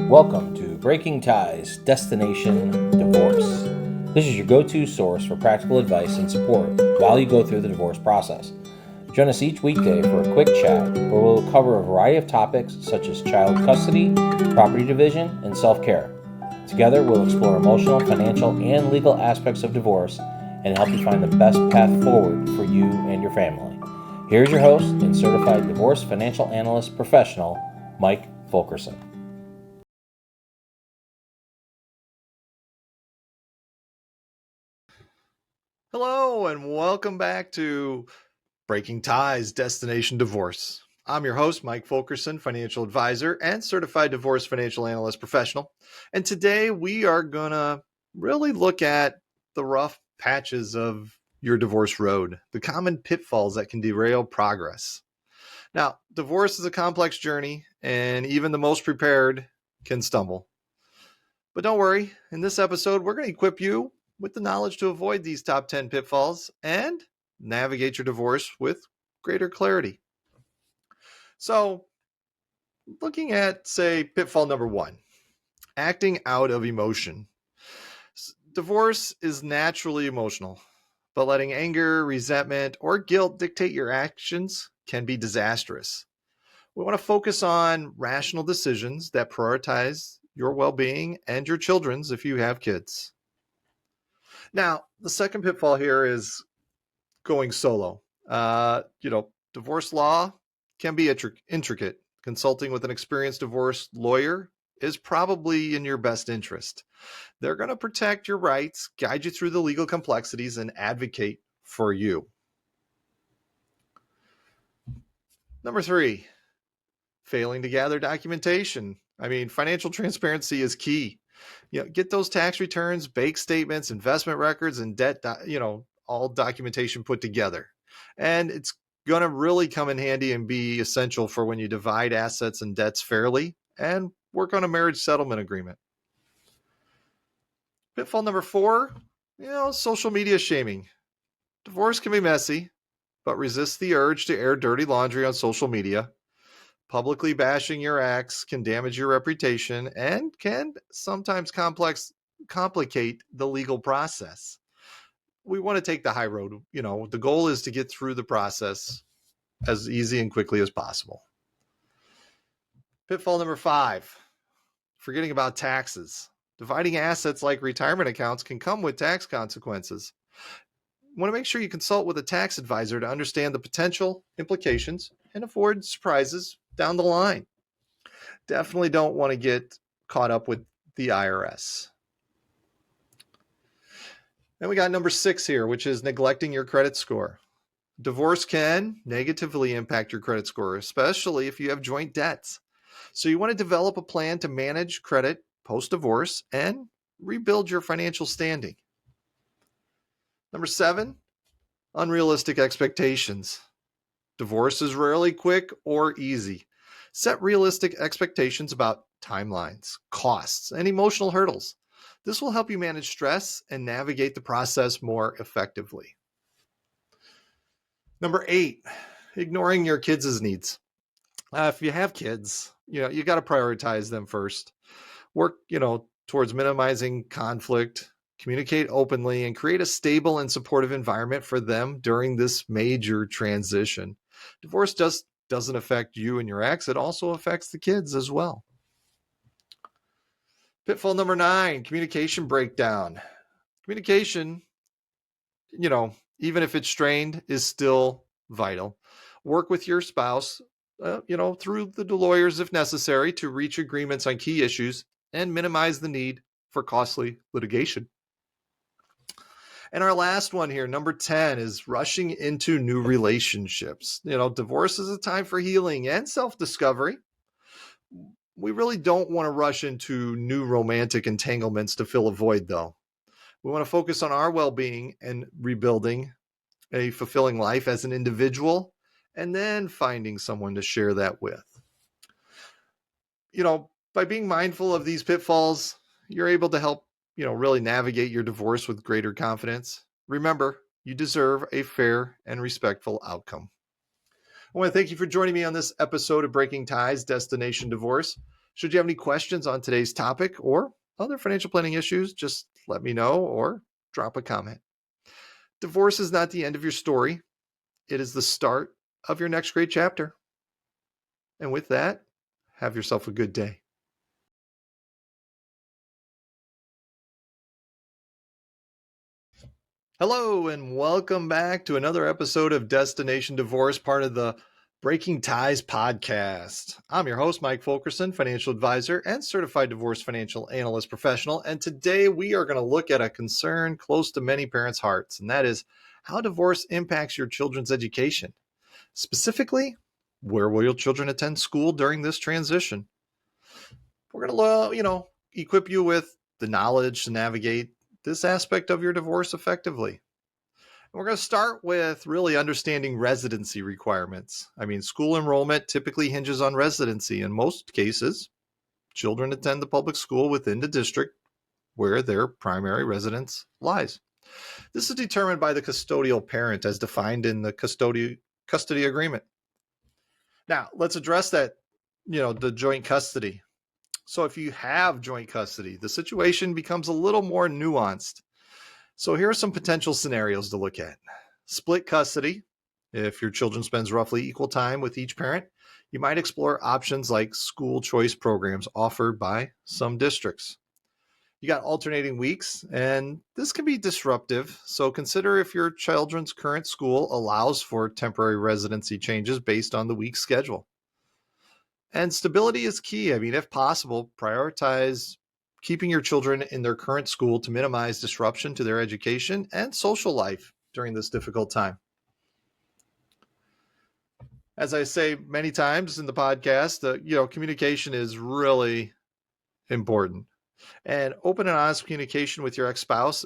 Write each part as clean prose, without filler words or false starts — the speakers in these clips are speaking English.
Welcome to Breaking Ties, Destination Divorce. This is your go-to source for practical advice and support while you go through the divorce process. Join us each weekday for a quick chat where we'll cover a variety of topics such as child custody, property division, and self-care. Together, we'll explore emotional, financial, and legal aspects of divorce and help you find the best path forward for you and your family. Here's your host and Certified Divorce Financial Analyst professional, Mike Fulkerson. Hello, and welcome back to Breaking Ties, Destination Divorce. I'm your host, Mike Fulkerson, financial advisor and certified divorce financial analyst professional. And today we are going to really look at the rough patches of your divorce road, the common pitfalls that can derail progress. Now, divorce is a complex journey, and even the most prepared can stumble. But don't worry, in this episode, we're going to equip you with the knowledge to avoid these top 10 pitfalls and navigate your divorce with greater clarity. So, looking at, say, pitfall number 1, acting out of emotion. Divorce is naturally emotional, but letting anger, resentment, or guilt dictate your actions can be disastrous. We want to focus on rational decisions that prioritize your well-being and your children's if you have kids. Now, the second pitfall here is going solo. Divorce law can be intricate. Consulting with an experienced divorce lawyer is probably in your best interest. They're going to protect your rights, guide you through the legal complexities, and advocate for you. Number 3, failing to gather documentation. Financial transparency is key. Get those tax returns, bank statements, investment records, and debt, all documentation put together. And it's going to really come in handy and be essential for when you divide assets and debts fairly and work on a marriage settlement agreement. Pitfall number 4, social media shaming. Divorce can be messy, but resist the urge to air dirty laundry on social media. Publicly bashing your ex can damage your reputation and can sometimes complicate the legal process. We want to take the high road. The goal is to get through the process as easy and quickly as possible. Pitfall number 5, forgetting about taxes. Dividing assets like retirement accounts can come with tax consequences. You want to make sure you consult with a tax advisor to understand the potential implications and avoid surprises down the line. Definitely don't want to get caught up with the IRS. Then we got number 6 here, which is neglecting your credit score. Divorce can negatively impact your credit score, especially if you have joint debts. So you want to develop a plan to manage credit post-divorce and rebuild your financial standing. Number 7, unrealistic expectations. Divorce is rarely quick or easy. Set realistic expectations about timelines, costs, and emotional hurdles. This will help you manage stress and navigate the process more effectively. Number 8, ignoring your kids' needs. If you have kids, you got to prioritize them first. Work, towards minimizing conflict, communicate openly, and create a stable and supportive environment for them during this major transition. Divorce doesn't affect you and your ex. It also affects the kids as well. Pitfall number 9, communication breakdown. Communication, even if it's strained, is still vital. Work with your spouse, through the lawyers if necessary to reach agreements on key issues and minimize the need for costly litigation. And our last one here, number 10, is rushing into new relationships. Divorce is a time for healing and self-discovery. We really don't want to rush into new romantic entanglements to fill a void, though. We want to focus on our well-being and rebuilding a fulfilling life as an individual, and then finding someone to share that with. By being mindful of these pitfalls, you're able to help really navigate your divorce with greater confidence. Remember, you deserve a fair and respectful outcome. I want to thank you for joining me on this episode of Breaking Ties, Destination Divorce. Should you have any questions on today's topic or other financial planning issues, just let me know or drop a comment. Divorce is not the end of your story. It is the start of your next great chapter. And with that, have yourself a good day. Hello, and welcome back to another episode of Destination Divorce, part of the Breaking Ties podcast. I'm your host, Mike Fulkerson, financial advisor and certified divorce financial analyst professional. And today we are going to look at a concern close to many parents' hearts, and that is how divorce impacts your children's education. Specifically, where will your children attend school during this transition? We're going to, equip you with the knowledge to navigate this aspect of your divorce effectively. We're going to start with really understanding residency requirements. School enrollment typically hinges on residency. In most cases, children attend the public school within the district where their primary residence lies. This is determined by the custodial parent as defined in the custody agreement. Now, let's address that, the joint custody. So if you have joint custody, the situation becomes a little more nuanced. So here are some potential scenarios to look at. Split custody. If your children spends roughly equal time with each parent, you might explore options like school choice programs offered by some districts. You got alternating weeks, and this can be disruptive. So consider if your children's current school allows for temporary residency changes based on the week schedule. And stability is key. If possible, prioritize keeping your children in their current school to minimize disruption to their education and social life during this difficult time. As I say many times in the podcast, communication is really important. And open and honest communication with your ex-spouse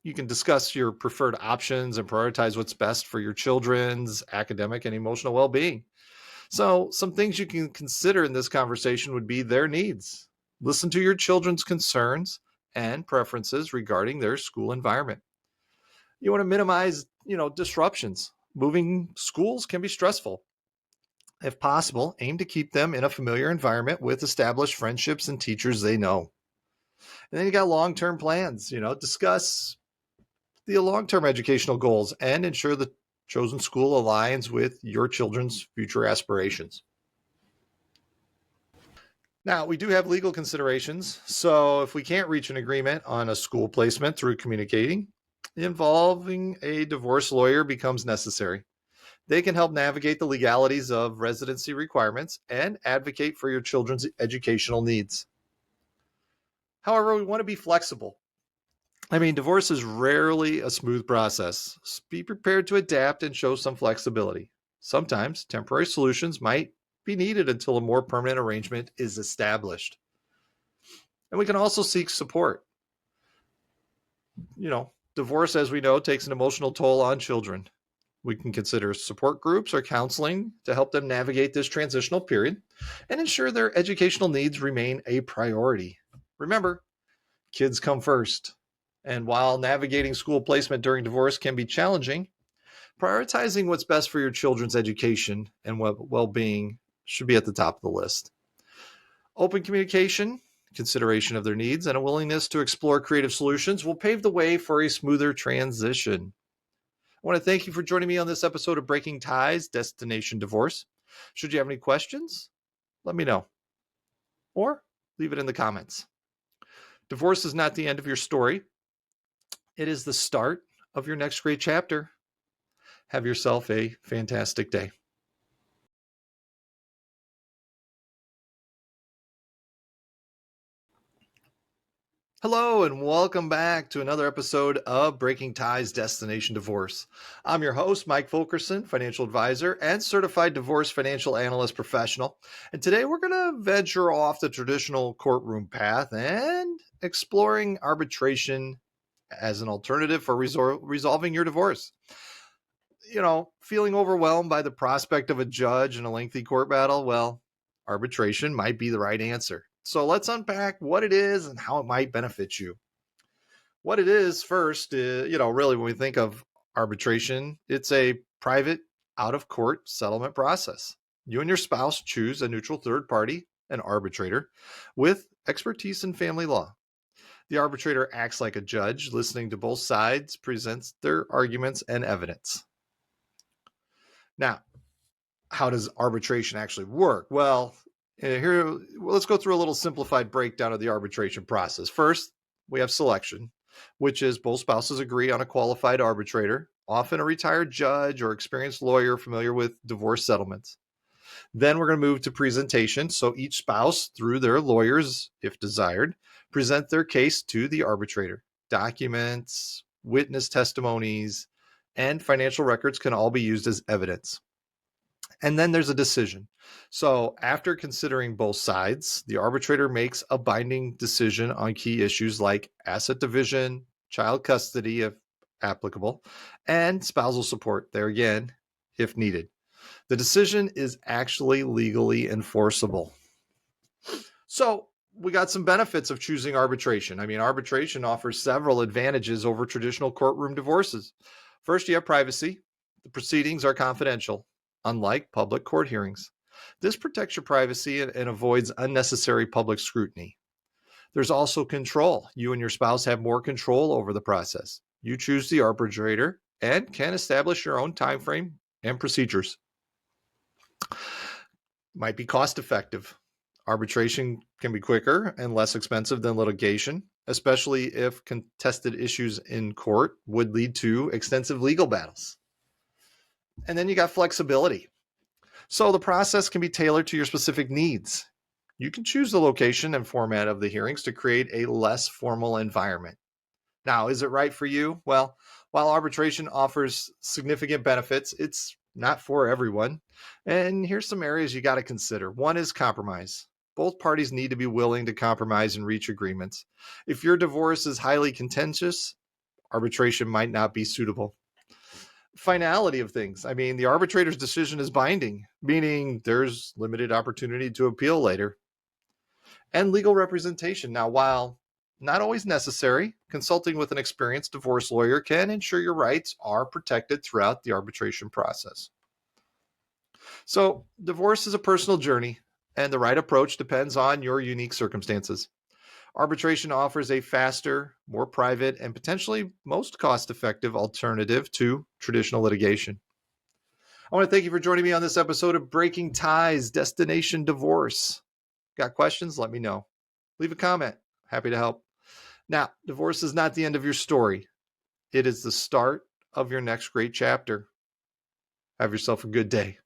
you can discuss your preferred options and prioritize what's best for your children's academic and emotional well-being. So some things you can consider in this conversation would be their needs. Listen to your children's concerns and preferences regarding their school environment. You want to minimize, disruptions. Moving schools can be stressful. If possible, aim to keep them in a familiar environment with established friendships and teachers they know. And then you got long-term plans, discuss the long-term educational goals and ensure the chosen school aligns with your children's future aspirations. Now, we do have legal considerations. So if we can't reach an agreement on a school placement through communicating, involving a divorce lawyer becomes necessary. They can help navigate the legalities of residency requirements and advocate for your children's educational needs. However, we want to be flexible. Divorce is rarely a smooth process. Be prepared to adapt and show some flexibility. Sometimes temporary solutions might be needed until a more permanent arrangement is established. And we can also seek support. Divorce, as we know, takes an emotional toll on children. We can consider support groups or counseling to help them navigate this transitional period and ensure their educational needs remain a priority. Remember, kids come first. And while navigating school placement during divorce can be challenging, prioritizing what's best for your children's education and well-being should be at the top of the list. Open communication, consideration of their needs, and a willingness to explore creative solutions will pave the way for a smoother transition. I want to thank you for joining me on this episode of Breaking Ties, Destination Divorce. Should you have any questions, let me know. Or leave it in the comments. Divorce is not the end of your story. It is the start of your next great chapter. Have yourself a fantastic day. Hello, and welcome back to another episode of Breaking Ties, Destination Divorce. I'm your host, Mike Fulkerson, financial advisor and certified divorce financial analyst professional. And today we're going to venture off the traditional courtroom path and exploring arbitration as an alternative for resolving your divorce. Feeling overwhelmed by the prospect of a judge in a lengthy court battle? Well, arbitration might be the right answer. So let's unpack what it is and how it might benefit you. What it is first, really when we think of arbitration, it's a private out-of-court settlement process. You and your spouse choose a neutral third party, an arbitrator, with expertise in family law. The arbitrator acts like a judge, listening to both sides, presents their arguments and evidence. Now, how does arbitration actually work? Well, let's go through a little simplified breakdown of the arbitration process. First, we have selection, which is both spouses agree on a qualified arbitrator, often a retired judge or experienced lawyer familiar with divorce settlements. Then we're going to move to presentation. So each spouse, through their lawyers, if desired, present their case to the arbitrator. Documents, witness testimonies, and financial records can all be used as evidence. And then there's a decision. So after considering both sides, the arbitrator makes a binding decision on key issues like asset division, child custody, if applicable, and spousal support, there again, if needed. The decision is actually legally enforceable. So we got some benefits of choosing arbitration. I mean, arbitration offers several advantages over traditional courtroom divorces. First, you have privacy. The proceedings are confidential, unlike public court hearings. This protects your privacy and avoids unnecessary public scrutiny. There's also control. You and your spouse have more control over the process. You choose the arbitrator and can establish your own time frame and procedures. Might be cost effective. Arbitration can be quicker and less expensive than litigation, especially if contested issues in court would lead to extensive legal battles. And then you got flexibility. So the process can be tailored to your specific needs. You can choose the location and format of the hearings to create a less formal environment. Now, is it right for you? Well, while arbitration offers significant benefits, it's not for everyone. And here's some areas you got to consider. One is compromise. Both parties need to be willing to compromise and reach agreements. If your divorce is highly contentious, arbitration might not be suitable. Finality of things. I mean, the arbitrator's decision is binding, meaning there's limited opportunity to appeal later. And legal representation. Now, while not always necessary, consulting with an experienced divorce lawyer can ensure your rights are protected throughout the arbitration process. So, divorce is a personal journey, and the right approach depends on your unique circumstances. Arbitration offers a faster, more private, and potentially most cost-effective alternative to traditional litigation. I want to thank you for joining me on this episode of Breaking Ties, Destination Divorce. Got questions? Let me know. Leave a comment. Happy to help. Now, divorce is not the end of your story. It is the start of your next great chapter. Have yourself a good day.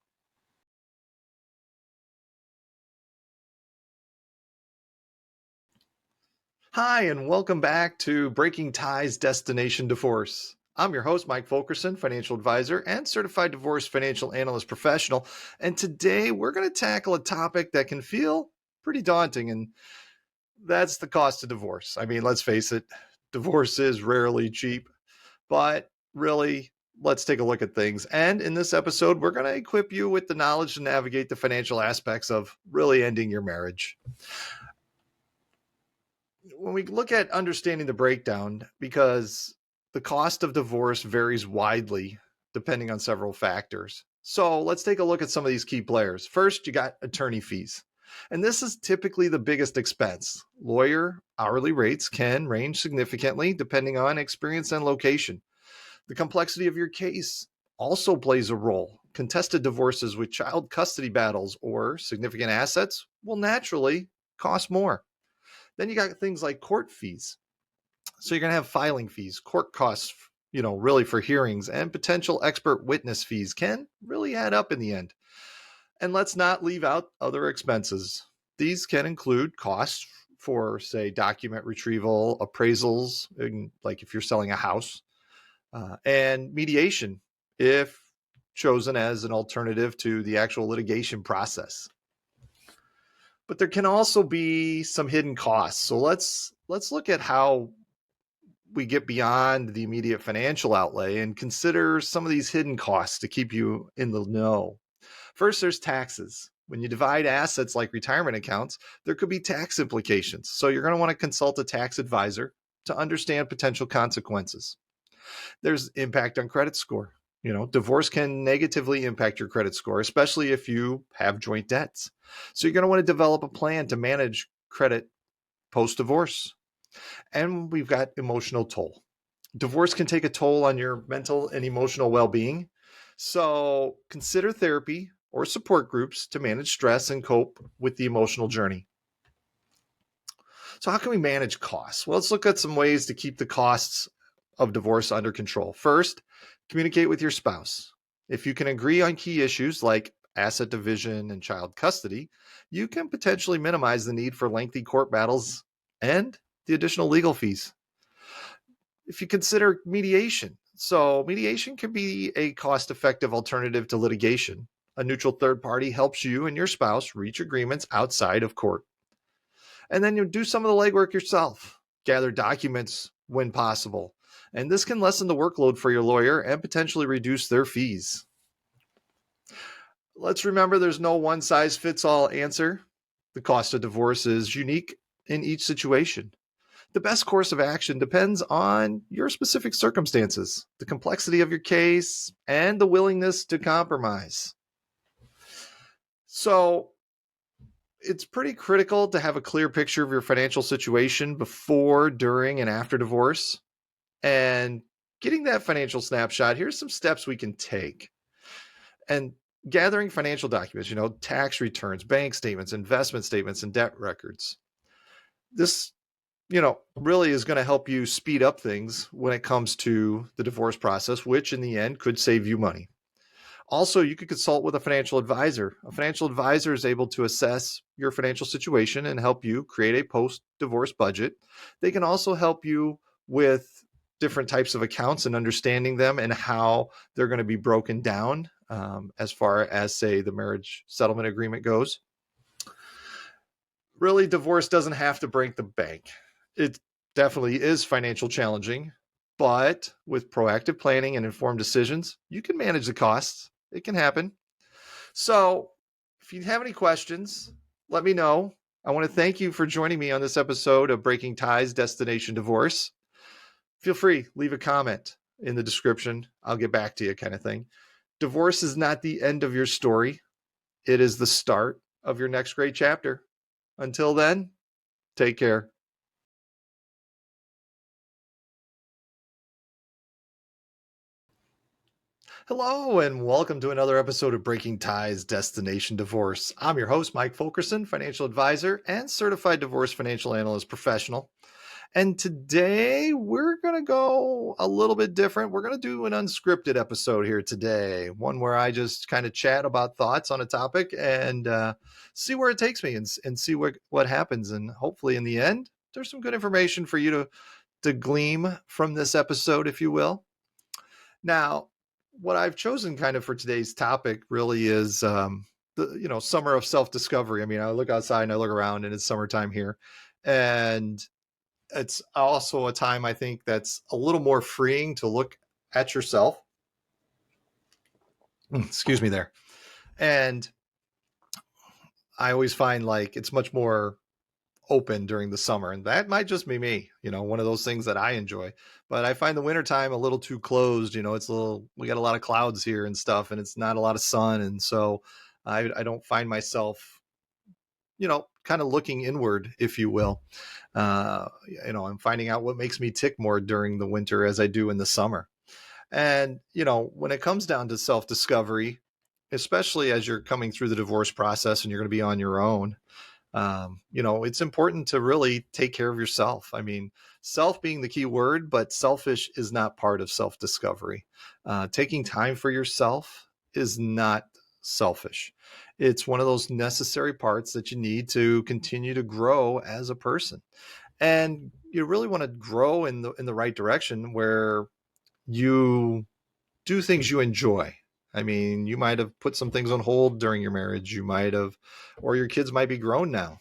Hi, and welcome back to Breaking Ties, Destination Divorce. I'm your host, Mike Fulkerson, financial advisor and certified divorce financial analyst professional. And today we're going to tackle a topic that can feel pretty daunting, and that's the cost of divorce. I mean, let's face it, divorce is rarely cheap, but really, let's take a look at things. And in this episode, we're going to equip you with the knowledge to navigate the financial aspects of really ending your marriage. When we look at understanding the breakdown, because the cost of divorce varies widely depending on several factors. So let's take a look at some of these key players. First, you got attorney fees. And this is typically the biggest expense. Lawyer hourly rates can range significantly depending on experience and location. The complexity of your case also plays a role. Contested divorces with child custody battles or significant assets will naturally cost more. Then you got things like court fees. So you're going to have filing fees, court costs, really for hearings, and potential expert witness fees can really add up in the end. And let's not leave out other expenses. These can include costs for, say, document retrieval, appraisals, like if you're selling a house, and mediation if chosen as an alternative to the actual litigation process. But there can also be some hidden costs. So let's look at how we get beyond the immediate financial outlay and consider some of these hidden costs to keep you in the know. First, there's taxes. When you divide assets like retirement accounts, there could be tax implications. So you're going to want to consult a tax advisor to understand potential consequences. There's impact on credit score. Divorce can negatively impact your credit score, especially if you have joint debts. So you're going to want to develop a plan to manage credit post-divorce. And we've got emotional toll. Divorce can take a toll on your mental and emotional well-being. So consider therapy or support groups to manage stress and cope with the emotional journey. So how can we manage costs? Well, let's look at some ways to keep the costs of divorce under control. First, communicate with your spouse. If you can agree on key issues like asset division and child custody, you can potentially minimize the need for lengthy court battles and the additional legal fees. If you consider mediation, so mediation can be a cost-effective alternative to litigation. A neutral third party helps you and your spouse reach agreements outside of court. And then you do some of the legwork yourself. Gather documents when possible. And this can lessen the workload for your lawyer and potentially reduce their fees. Let's remember there's no one-size-fits-all answer. The cost of divorce is unique in each situation. The best course of action depends on your specific circumstances, the complexity of your case, and the willingness to compromise. So it's pretty critical to have a clear picture of your financial situation before, during, and after divorce. And getting that financial snapshot, here's some steps we can take. And gathering financial documents, tax returns, bank statements, investment statements, and debt records. This really is going to help you speed up things when it comes to the divorce process, which in the end could save you money. Also, you could consult with a financial advisor. A financial advisor is able to assess your financial situation and help you create a post-divorce budget. They can also help you with different types of accounts and understanding them and how they're going to be broken down as far as, say, the marriage settlement agreement goes. Really, divorce doesn't have to break the bank. It definitely is financially challenging, but with proactive planning and informed decisions, you can manage the costs. It can happen. So if you have any questions, let me know. I want to thank you for joining me on this episode of Breaking Ties, Destination Divorce. Feel free, leave a comment in the description. I'll get back to you, kind of thing. Divorce is not the end of your story. It is the start of your next great chapter. Until then, take care. Hello, and welcome to another episode of Breaking Ties, Destination Divorce. I'm your host, Mike Fulkerson, financial advisor and certified divorce financial analyst professional. And today we're going to go a little bit different. We're going to do an unscripted episode here today, one where I just kind of chat about thoughts on a topic and see where it takes me and see what happens. And hopefully in the end, there's some good information for you to glean from this episode, if you will. Now, what I've chosen kind of for today's topic really is the summer of self-discovery. I mean, I look outside and I look around and it's summertime here. And it's also a time I think that's a little more freeing to look at yourself. Excuse me there. And I always find like it's much more open during the summer, and that might just be me, one of those things that I enjoy. But I find the wintertime a little too closed. We got a lot of clouds here and stuff, and it's not a lot of sun. And so I don't find myself, kind of looking inward, if you will. I'm finding out what makes me tick more during the winter as I do in the summer. And, when it comes down to self-discovery, especially as you're coming through the divorce process and you're going to be on your own, it's important to really take care of yourself. I mean, self being the key word, but selfish is not part of self-discovery. Taking time for yourself is not selfish. It's one of those necessary parts that you need to continue to grow as a person. And you really want to grow in the right direction where you do things you enjoy. I mean, you might have put some things on hold during your marriage. You might have, or your kids might be grown now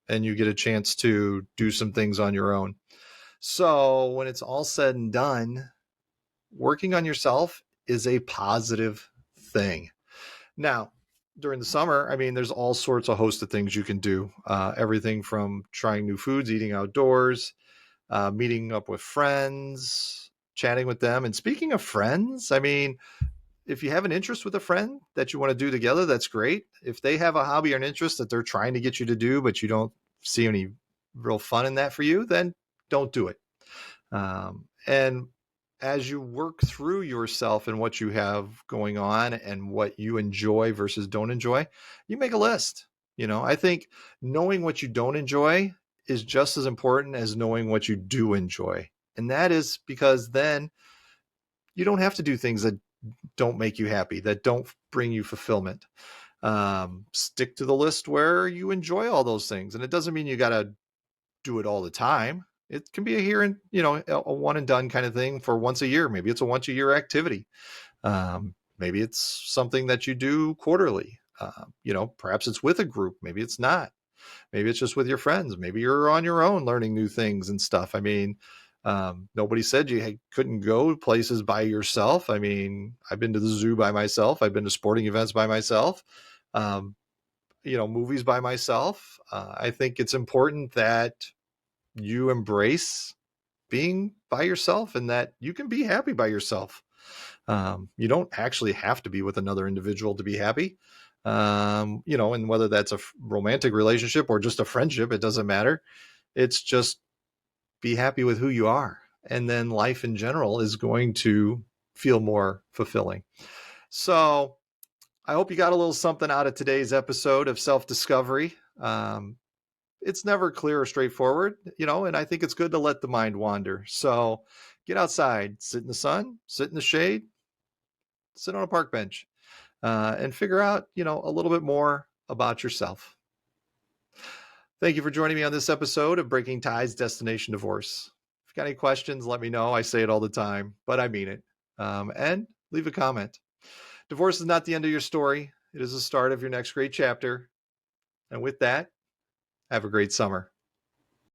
and you get a chance to do some things on your own. So when it's all said and done, working on yourself is a positive thing. Now, during the summer, I mean, there's all sorts of host of things you can do. Everything from trying new foods, eating outdoors, meeting up with friends, chatting with them. And speaking of friends, I mean, if you have an interest with a friend that you want to do together, that's great. If they have a hobby or an interest that they're trying to get you to do, but you don't see any real fun in that for you, then don't do it. And as you work through yourself and what you have going on and what you enjoy versus don't enjoy, you make a list. I think knowing what you don't enjoy is just as important as knowing what you do enjoy. And that is because then you don't have to do things that don't make you happy, that don't bring you fulfillment. Stick to the list where you enjoy all those things. And it doesn't mean you got to do it all the time. It can be a here and, a one and done kind of thing for once a year. Maybe it's a once a year activity. Maybe it's something that you do quarterly. Perhaps it's with a group. Maybe it's not. Maybe it's just with your friends. Maybe you're on your own learning new things and stuff. I mean, nobody said you couldn't go places by yourself. I mean, I've been to the zoo by myself. I've been to sporting events by myself. Movies by myself. I think it's important that you embrace being by yourself and that you can be happy by yourself. You don't actually have to be with another individual to be happy. And whether that's a romantic relationship or just a friendship, it doesn't matter. It's just be happy with who you are. And then life in general is going to feel more fulfilling. So I hope you got a little something out of today's episode of self-discovery. It's never clear or straightforward, and I think it's good to let the mind wander. So get outside, sit in the sun, sit in the shade, sit on a park bench, and figure out, a little bit more about yourself. Thank you for joining me on this episode of Breaking Ties, Destination Divorce. If you've got any questions, let me know. I say it all the time, but I mean it. And leave a comment. Divorce is not the end of your story. It is the start of your next great chapter. And with that, have a great summer.